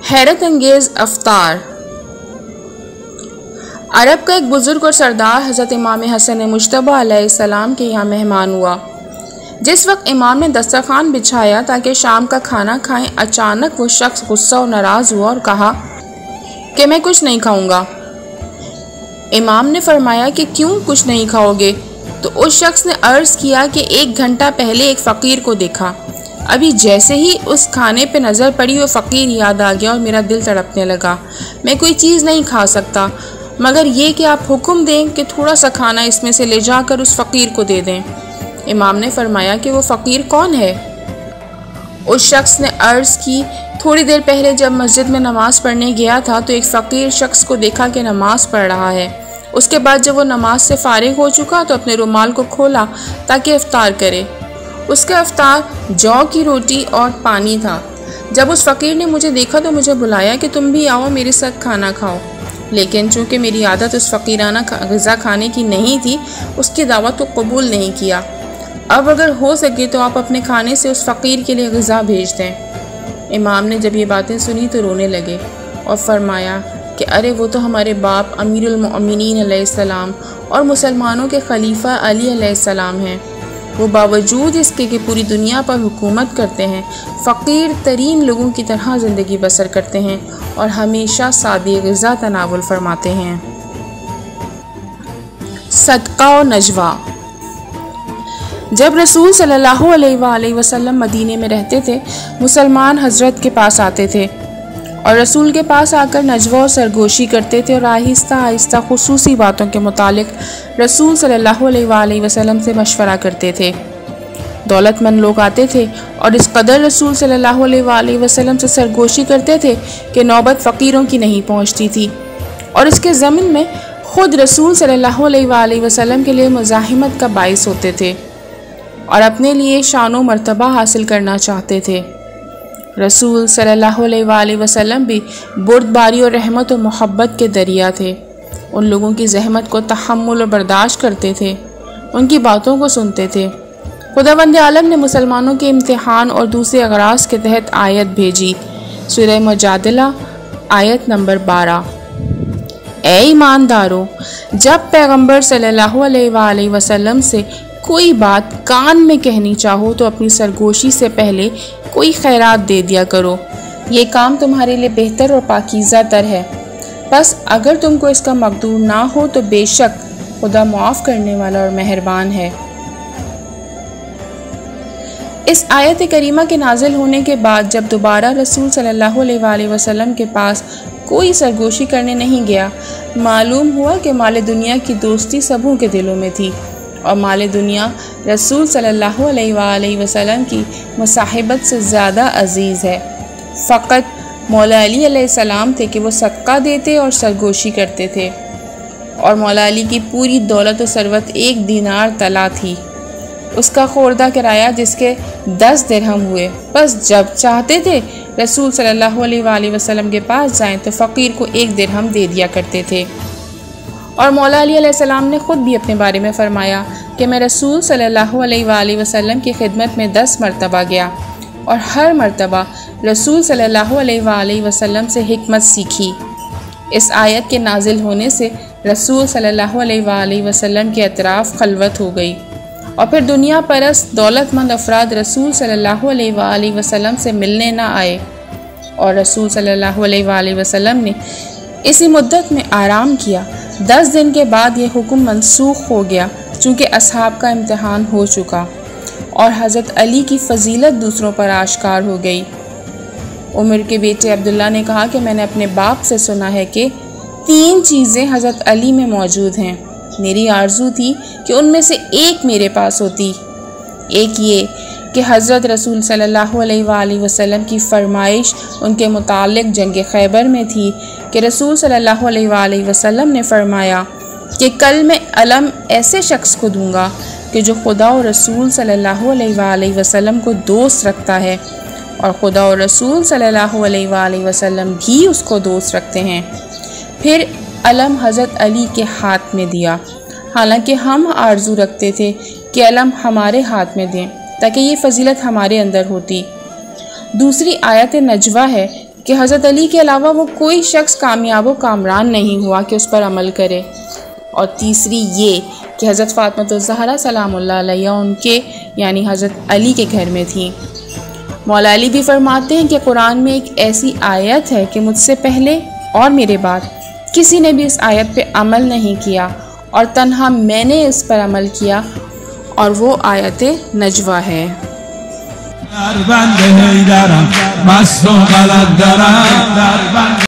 हैरत अंगेज़ अफ्तार। अरब का एक बुज़ुर्ग और सरदार हज़रत इमाम हसन मुज्तबा अलैहिस्सलाम के यहाँ मेहमान हुआ। जिस वक्त इमाम ने दस्तरखान बिछाया ताकि शाम का खाना खाएं, अचानक वो शख्स गुस्सा और नाराज़ हुआ और कहा कि मैं कुछ नहीं खाऊंगा। इमाम ने फरमाया कि क्यों कुछ नहीं खाओगे? तो उस शख्स ने अर्ज़ किया कि 1 घंटा पहले एक फ़कीर को देखा। अभी जैसे ही उस खाने पे नज़र पड़ी वो फ़कीर याद आ गया और मेरा दिल तड़पने लगा। मैं कोई चीज़ नहीं खा सकता मगर ये कि आप हुक्म दें कि थोड़ा सा खाना इसमें से ले जाकर उस फ़कीर को दे दें। इमाम ने फरमाया कि वो फ़कीर कौन है? उस शख्स ने अर्ज़ की, थोड़ी देर पहले जब मस्जिद में नमाज़ पढ़ने गया था तो एक फ़कीर शख्स को देखा कि नमाज़ पढ़ रहा है। उसके बाद जब वो नमाज से फ़ारिग हो चुका तो अपने रुमाल को खोला ताकि इफ्तार करे। उसका इफ्तार जौ की रोटी और पानी था। जब उस फ़कीर ने मुझे देखा तो मुझे बुलाया कि तुम भी आओ मेरे साथ खाना खाओ, लेकिन चूँकि मेरी आदत उस फ़कीराना ग़िज़ा खाने की नहीं थी, उसकी दावत को कबूल नहीं किया। अब अगर हो सके तो आप अपने खाने से उस फ़कीर के लिए ग़िज़ा भेज दें। इमाम ने जब ये बातें सुनी तो रोने लगे और फरमाया कि अरे वो तो हमारे बाप अमीरुल मोमिनीन अलैहिस्सलाम और मुसलमानों के खलीफा अली अलैहिस्सलाम हैं। वो बावजूद इसके कि पूरी दुनिया पर हुकूमत करते हैं, फ़कीर तरीन लोगों की तरह ज़िंदगी बसर करते हैं और हमेशा सादी ग़िज़ा तनावुल फरमाते हैं। सदका और नजवा। जब रसूल सल्लल्लाहु अलैहि वसल्लम मदीने में रहते थे, मुसलमान हज़रत के पास आते थे और रसूल के पास आकर नजवा और सरगोशी करते थे और आहिस्ता आहिस्ता खुसूसी बातों के मुतालिक रसूल सल्लल्लाहु अलैहि वसल्लम से मशवरा करते थे। दौलतमंद लोग आते थे और इस कदर रसूल सल्लल्लाहु अलैहि वसल्लम से सरगोशी करते थे कि नौबत फ़कीरों की नहीं पहुंचती थी और इसके ज़मीन में ख़ुद रसूल सल्लल्लाहु अलैहि वसल्लम के लिए मुज़ाहिमत का बाइस होते थे और अपने लिए शानो मर्तबा हासिल करना चाहते थे। रसूल सल्लल्लाहु अलैहि वसल्लम भी बुर्दबारी और रहमत और मोहब्बत के दरिया थे। उन लोगों की जहमत को तहम्मुल और बर्दाश्त करते थे, उनकी बातों को सुनते थे। खुदावंद आलम ने मुसलमानों के इम्तिहान और दूसरे अगराज के तहत आयत भेजी। सूरह मुजादिला आयत नंबर 12। ए ईमानदारों, जब पैगम्बर सल्लल्लाहु अलैहि वसल्लम से कोई बात कान में कहनी चाहो तो अपनी सरगोशी से पहले कोई खैरात दे दिया करो। ये काम तुम्हारे लिए बेहतर और पाकीज़ा तर है। बस अगर तुमको इसका मकदूर ना हो तो बेशक खुदा मुआफ़ करने वाला और मेहरबान है। इस आयत करीमा के नाजिल होने के बाद जब दोबारा रसूल सल्लल्लाहु अलैहि वसल्लम के पास कोई सरगोशी करने नहीं गया, मालूम हुआ कि माले दुनिया की दोस्ती सबों के दिलों में थी और माले दुनिया रसूल सल्लल्लाहु अलैहि वसल्लम की मुसाहिबत से ज़्यादा अजीज़ है। फ़कत मौला अली अलैहिस्सलाम थे कि वो सदका देते और सरगोशी करते थे और मौला अली की पूरी दौलत और सरवत 1 दीनार तला थी। उसका खोरदा किराया जिसके 10 दिरहम हुए। बस जब चाहते थे रसूल सल्लल्लाहु अलैहि वसल्लम के पास जाएं तो फ़कीर को 1 दिरहम दे दिया करते थे। और मौला अली अलैहिस्सलाम ने ख़ुद भी अपने बारे में फ़रमाया कि मैं रसूल सल्लल्लाहु अलैहि वसल्लम की खिदमत में 10 मरतबा गया और हर मरतबा रसूल सल्लल्लाहु अलैहि वसल्लम से हिकमत सीखी। इस आयत के नाजिल होने से रसूल सल्लल्लाहु अलैहि वसल्लम के अतराफ़ खलवत हो गई और फिर दुनिया परस्त दौलतमंद अफराद रसूल सल्लल्लाहु अलैहि वसल्लम से मिलने ना आए और रसूल सल्लल्लाहु अलैहि वसल्लम ने इसी मुद्दत में आराम किया। 10 दिन के बाद ये हुक्म मनसूख हो गया चूँकि असहाब का इम्तिहान हो चुका और हज़रत अली की फ़जीलत दूसरों पर आश्कार हो गई। उमर के बेटे अब्दुल्ला ने कहा कि मैंने अपने बाप से सुना है कि 3 चीज़ें हज़रत अली में मौजूद हैं। मेरी आरज़ू थी कि उनमें से एक मेरे पास होती। एक ये कि हज़रत रसूल सल्लल्लाहु अलैहि वसल्लम की फ़रमाइश उनके मुतालिक जंग खैबर में थी कि रसूल सल्लल्लाहु अलैहि वसल्लम ने फ़रमाया कि कल मैं अलम ऐसे शख्स को दूंगा कि जो खुदा और रसूल सल्लल्लाहु अलैहि वसल्लम को दोस्त रखता है और खुदा और रसूल सल्लल्लाहु अलैहि वसल्लम भी उसको दोस्त रखते हैं। फिर अलम हज़रत अली के हाथ में दिया, हालांकि हम आरज़ू रखते थे कि अलम हमारे हाथ में दें ताकि ये फ़जीलत हमारे अंदर होती। दूसरी आयत नजवा है कि हज़रत अली के अलावा वो कोई शख्स कामयाब व कामरान नहीं हुआ कि उस पर अमल करे। और तीसरी ये कि हज़रत फ़ातिमा सलामुल्लाह अलैहा उनके यानी हज़रत अली के घर में थी। मौला अली भी फरमाते हैं कि कुरान में एक ऐसी आयत है कि मुझसे पहले और मेरे बाद किसी ने भी इस आयत पे अमल नहीं किया और तन्हा मैंने इस पर अमल किया, और वो आयत नजवा है।